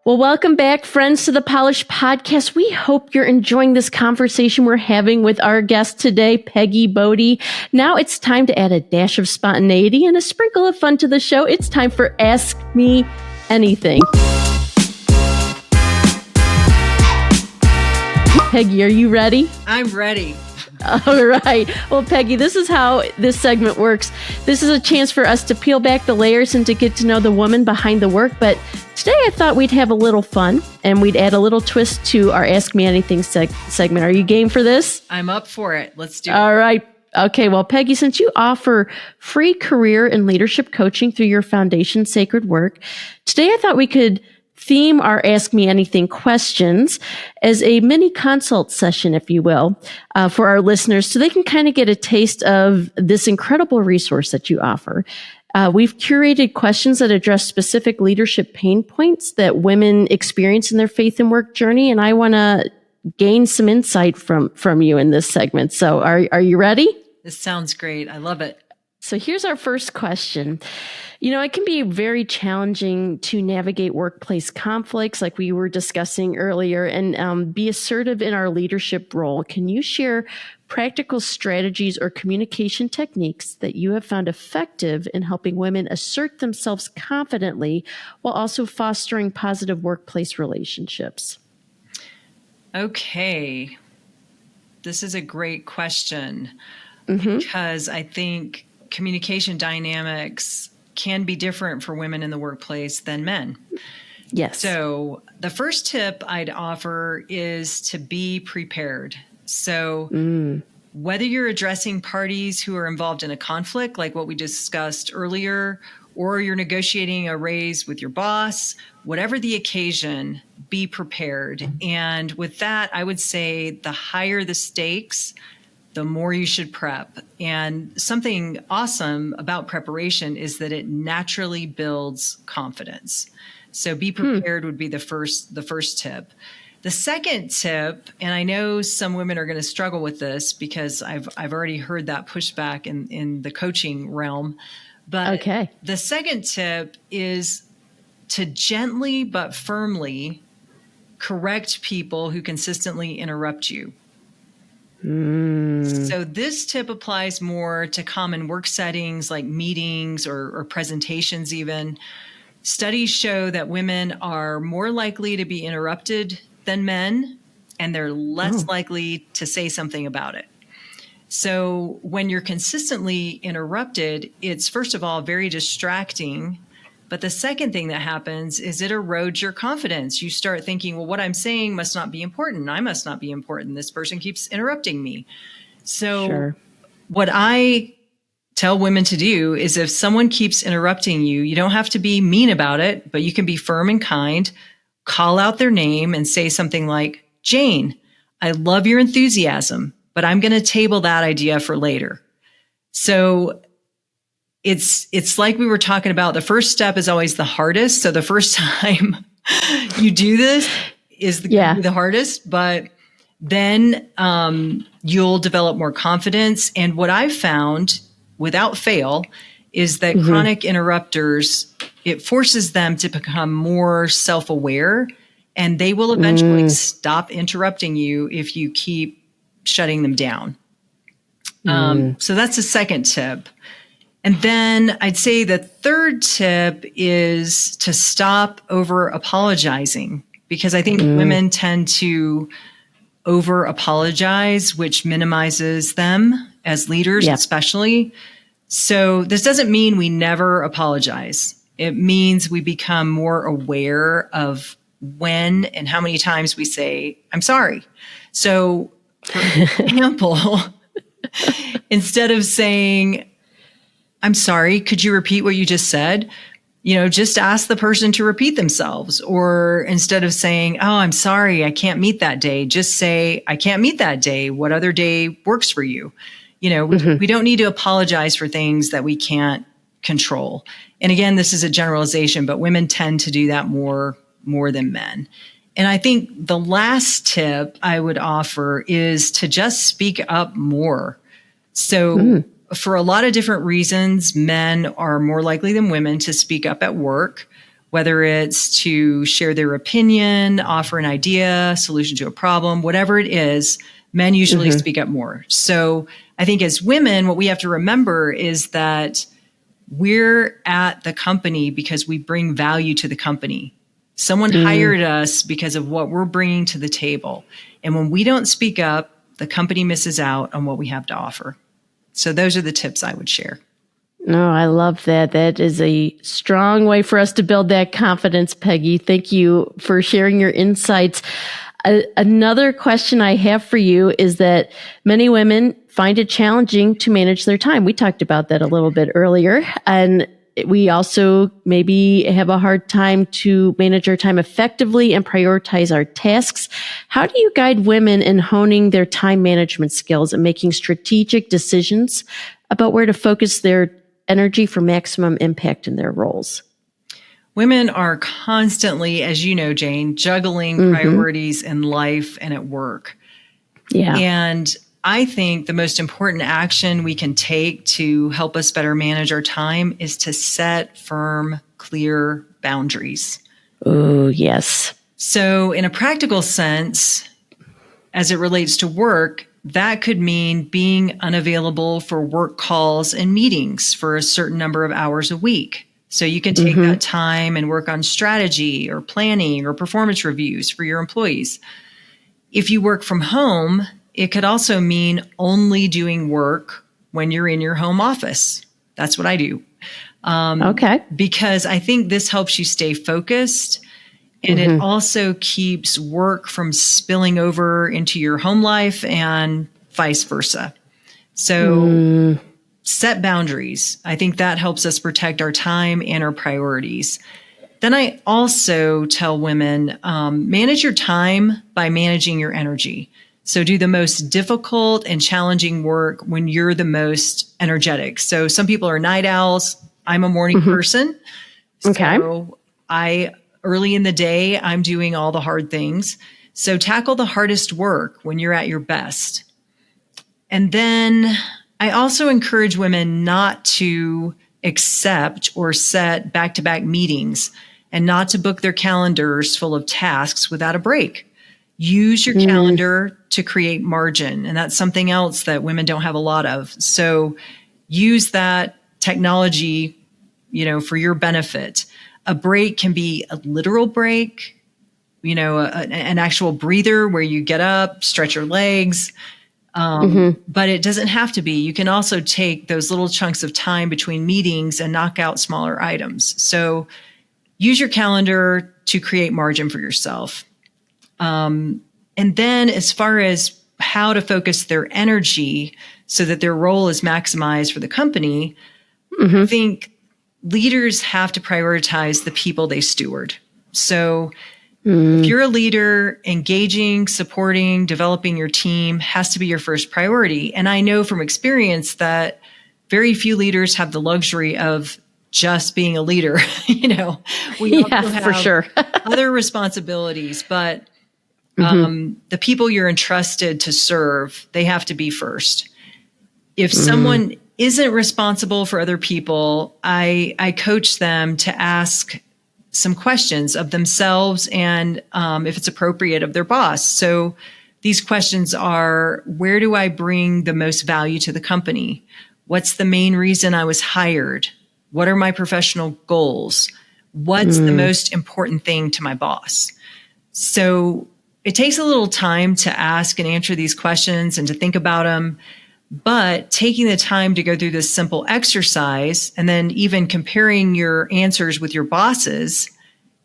Well, welcome back, friends, to the Polished Podcast. We hope you're enjoying this conversation we're having with our guest today, Peggy Bodde. Now it's time to add a dash of spontaneity and a sprinkle of fun to the show. It's time for Ask Me Anything. Peggy, are you ready? I'm ready. All right. Well, Peggy, this is how this segment works. This is a chance for us to peel back the layers and to get to know the woman behind the work. But today I thought we'd have a little fun and we'd add a little twist to our Ask Me Anything segment. Are you game for this? I'm up for it. Let's do it. All right. Okay. Well, Peggy, since you offer free career and leadership coaching through your foundation, Sacred Work, today I thought we could theme our Ask Me Anything questions as a mini consult session, if you will, for our listeners so they can kind of get a taste of this incredible resource that you offer. We've curated questions that address specific leadership pain points that women experience in their faith and work journey, and I want to gain some insight from you in this segment. So are you ready? This sounds great. I love it. So here's our first question. You know, it can be very challenging to navigate workplace conflicts like we were discussing earlier and be assertive in our leadership role. Can you share practical strategies or communication techniques that you have found effective in helping women assert themselves confidently while also fostering positive workplace relationships? Okay. This is a great question because I think communication dynamics can be different for women in the workplace than men. Yes. So the first tip I'd offer is to be prepared. So whether you're addressing parties who are involved in a conflict, like what we discussed earlier, or you're negotiating a raise with your boss, whatever the occasion, be prepared. And with that, I would say the higher the stakes, the more you should prep. And something awesome about preparation is that it naturally builds confidence. So be prepared would be the first tip. The second tip, and I know some women are going to struggle with this because I've already heard that pushback in the coaching realm. But the second tip is to gently but firmly correct people who consistently interrupt you. So this tip applies more to common work settings like meetings or presentations even. Studies show that women are more likely to be interrupted than men, and they're less likely to say something about it. So when you're consistently interrupted, it's first of all very distracting. But the second thing that happens is it erodes your confidence. You start thinking, well, what I'm saying must not be important. I must not be important. This person keeps interrupting me. So what I tell women to do is if someone keeps interrupting you, you don't have to be mean about it, but you can be firm and kind, call out their name and say something like, Jane, I love your enthusiasm, but I'm going to table that idea for later. So it's like we were talking about. The first step is always the hardest. So the first time you do this is the hardest, but then you'll develop more confidence. And what I've found without fail is that chronic interrupters, it forces them to become more self-aware, and they will eventually stop interrupting you if you keep shutting them down. So that's the second tip. And then I'd say the third tip is to stop over apologizing, because I think women tend to over apologize, which minimizes them as leaders, especially. So this doesn't mean we never apologize. It means we become more aware of when and how many times we say, I'm sorry. So for example, instead of saying, I'm sorry, could you repeat what you just said? You know, just ask the person to repeat themselves. Or instead of saying, oh, I'm sorry, I can't meet that day, just say, I can't meet that day. What other day works for you? You know, we don't need to apologize for things that we can't control. And again, this is a generalization, but women tend to do that more than men. And I think the last tip I would offer is to just speak up more. So for a lot of different reasons, men are more likely than women to speak up at work, whether it's to share their opinion, offer an idea, solution to a problem, whatever it is, men usually speak up more. So I think as women, what we have to remember is that we're at the company because we bring value to the company. Someone hired us because of what we're bringing to the table. And when we don't speak up, the company misses out on what we have to offer. So those are the tips I would share. No, I love that. That is a strong way for us to build that confidence, Peggy. Thank you for sharing your insights. Another question I have for you is that many women find it challenging to manage their time. We talked about that a little bit earlier. And we also maybe have a hard time to manage our time effectively and prioritize our tasks. How do you guide women in honing their time management skills and making strategic decisions about where to focus their energy for maximum impact in their roles? Women are constantly, as you know, Jane, juggling priorities in life and at work. Yeah. And I think the most important action we can take to help us better manage our time is to set firm, clear boundaries. Oh, yes. So in a practical sense, as it relates to work, that could mean being unavailable for work calls and meetings for a certain number of hours a week. So you can take that time and work on strategy or planning or performance reviews for your employees. If you work from home, it could also mean only doing work when you're in your home office. That's what I do. Okay. Because I think this helps you stay focused, and it also keeps work from spilling over into your home life and vice versa. So set boundaries. I think that helps us protect our time and our priorities. Then I also tell women, manage your time by managing your energy. So do the most difficult and challenging work when you're the most energetic. So some people are night owls. I'm a morning person. Okay. So early in the day, I'm doing all the hard things. So tackle the hardest work when you're at your best. And then I also encourage women not to accept or set back-to-back meetings and not to book their calendars full of tasks without a break. Use your calendar to create margin. And that's something else that women don't have a lot of. So use that technology, for your benefit. A break can be a literal break, an actual breather where you get up, stretch your legs. But it doesn't have to be. You can also take those little chunks of time between meetings and knock out smaller items. So use your calendar to create margin for yourself. And then as far as how to focus their energy so that their role is maximized for the company, I think leaders have to prioritize the people they steward. So if you're a leader, engaging, supporting, developing your team has to be your first priority. And I know from experience that very few leaders have the luxury of just being a leader. We also have for sure. other responsibilities, but the people you're entrusted to serve, they have to be first. If someone isn't responsible for other people, I coach them to ask some questions of themselves and, if it's appropriate, of their boss. So these questions are, where do I bring the most value to the company? What's the main reason I was hired? What are my professional goals? What's the most important thing to my boss? So it takes a little time to ask and answer these questions and to think about them. But taking the time to go through this simple exercise and then even comparing your answers with your bosses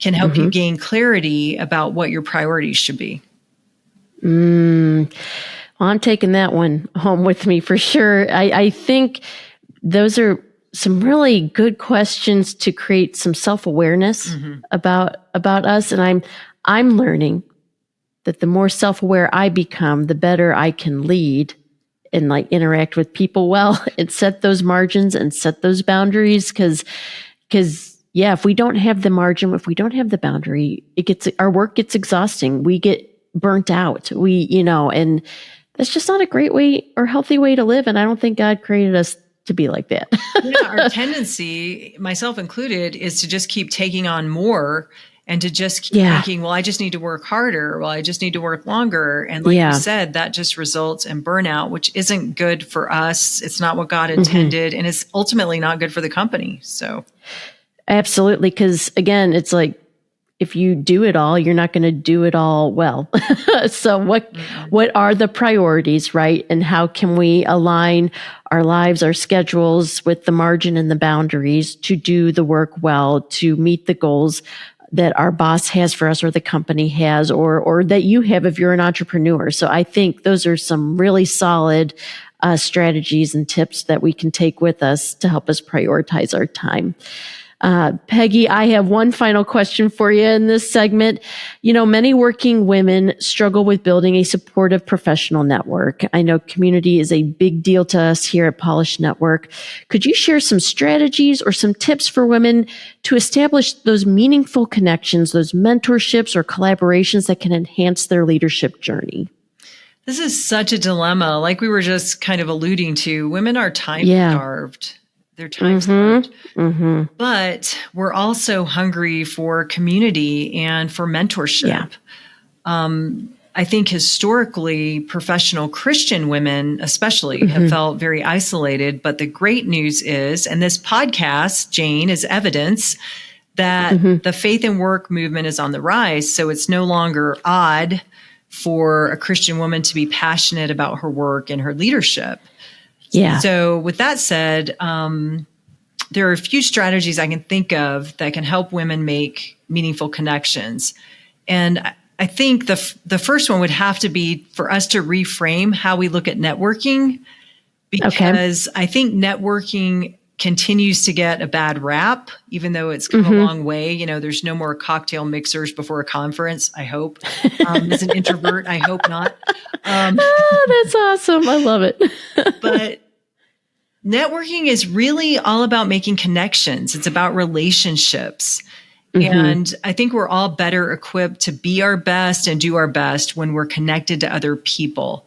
can help you gain clarity about what your priorities should be. Well, I'm taking that one home with me for sure. I think those are some really good questions to create some self-awareness about us. And I'm learning that the more self-aware I become, the better I can lead and interact with people well and set those margins and set those boundaries. Cause if we don't have the margin, if we don't have the boundary, our work gets exhausting. We get burnt out. And that's just not a great way or healthy way to live. And I don't think God created us to be like that. Yeah, our tendency, myself included, is to just keep taking on more and to just keep thinking, well, I just need to work harder. Well, I just need to work longer. And like you said, that just results in burnout, which isn't good for us. It's not what God intended. And it's ultimately not good for the company. So absolutely. Because again, it's like, if you do it all, you're not going to do it all well. So what are the priorities, right? And how can we align our lives, our schedules with the margin and the boundaries to do the work well, to meet the goals that our boss has for us or the company has or that you have if you're an entrepreneur. So I think those are some really solid strategies and tips that we can take with us to help us prioritize our time. Peggy, I have one final question for you in this segment. You know, many working women struggle with building a supportive professional network. I know community is a big deal to us here at Polish Network. Could you share some strategies or some tips for women to establish those meaningful connections, those mentorships or collaborations that can enhance their leadership journey? This is such a dilemma. Like we were just kind of alluding to, women are time starved. They're time starved. But we're also hungry for community and for mentorship. I think historically, professional Christian women especially have felt very isolated. But the great news is, and this podcast, Jane, is evidence that the faith and work movement is on the rise. So it's no longer odd for a Christian woman to be passionate about her work and her leadership. Yeah. So with that said, there are a few strategies I can think of that can help women make meaningful connections. And I think the first one would have to be for us to reframe how we look at networking, because I think networking continues to get a bad rap, even though it's come a long way. You know, there's no more cocktail mixers before a conference, I hope. As an introvert, I hope not. That's awesome. I love it. But networking is really all about making connections. It's about relationships. And I think we're all better equipped to be our best and do our best when we're connected to other people.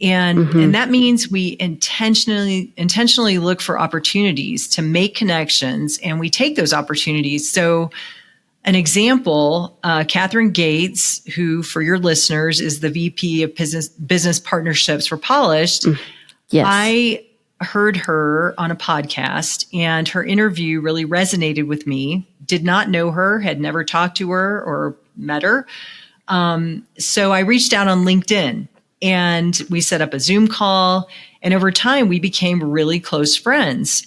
And that means we intentionally look for opportunities to make connections, and we take those opportunities. So an example, Catherine Gates, who for your listeners is the VP of Business Partnerships for Polished. Yes. I heard her on a podcast, and her interview really resonated with me. Did not know her, had never talked to her or met her. So I reached out on LinkedIn, and we set up a Zoom call. And over time, we became really close friends.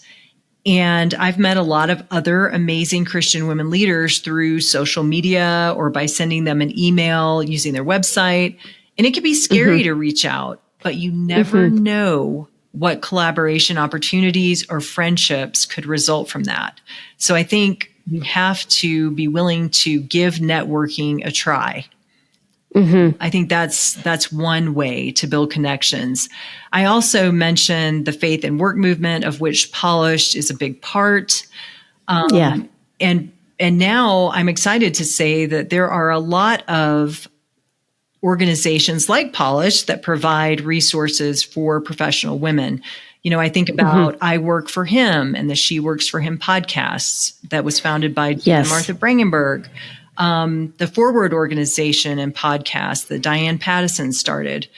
And I've met a lot of other amazing Christian women leaders through social media or by sending them an email, using their website. And it can be scary to reach out, but you never know what collaboration opportunities or friendships could result from that. So I think you have to be willing to give networking a try. I think that's one way to build connections. I also mentioned the faith and work movement, of which Polished is a big part. And now I'm excited to say that there are a lot of organizations like Polished that provide resources for professional women. You know, I think about I Work for Him and the She Works for Him podcasts that was founded by Martha Brangenberg. The Forward organization and podcast that Diane Pattison started.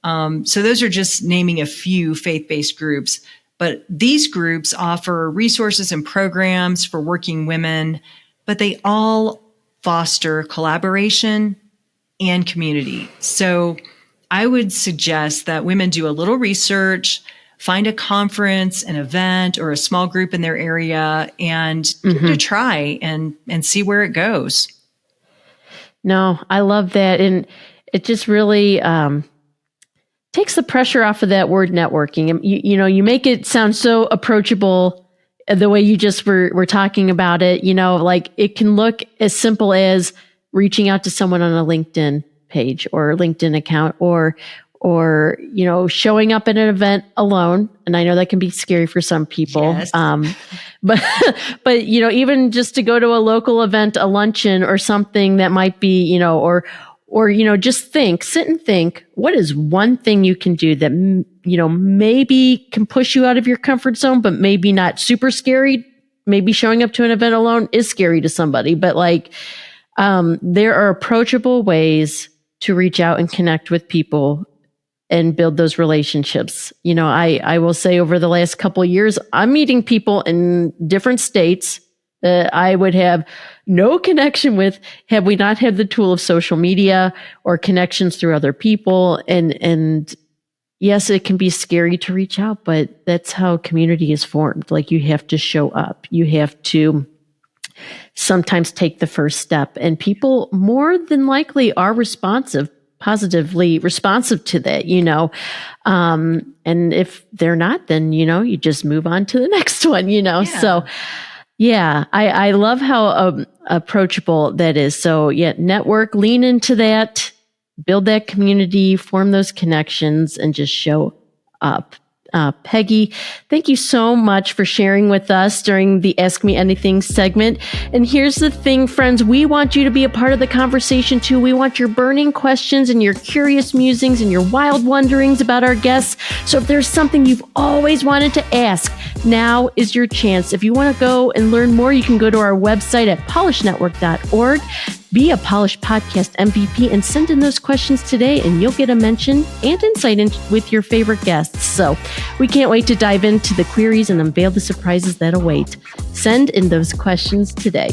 So those are just naming a few faith-based groups. But these groups offer resources and programs for working women, but they all foster collaboration and community. So I would suggest that women do a little research, find a conference, an event, or a small group in their area, and give it a try and see where it goes. No, I love that. And it just really takes the pressure off of that word networking. And you make it sound so approachable the way you just were talking about it. You know, like it can look as simple as reaching out to someone on a LinkedIn page or LinkedIn account or showing up at an event alone. And I know that can be scary for some people. Yes. But even just to go to a local event, a luncheon or something that might be, or or, just sit and think, what is one thing you can do that, maybe can push you out of your comfort zone, but maybe not super scary. Maybe showing up to an event alone is scary to somebody, but there are approachable ways to reach out and connect with people and build those relationships. I will say over the last couple of years, I'm meeting people in different states that I would have no connection with had we not had the tool of social media or connections through other people. And yes, it can be scary to reach out, but that's how community is formed. You have to show up. You have to sometimes take the first step, and people more than likely are positively responsive to that, and if they're not, then, you just move on to the next one, Yeah. So yeah, I love how approachable that is. So yeah, network, lean into that, build that community, form those connections, and just show up. Peggy, thank you so much for sharing with us during the Ask Me Anything segment. And here's the thing, friends, we want you to be a part of the conversation too. We want your burning questions and your curious musings and your wild wonderings about our guests. So if there's something you've always wanted to ask, now is your chance. If you want to go and learn more, you can go to our website at polishnetwork.org. Be a Polish Podcast MVP and send in those questions today, and you'll get a mention and insight with your favorite guests. So we can't wait to dive into the queries and unveil the surprises that await. Send in those questions today.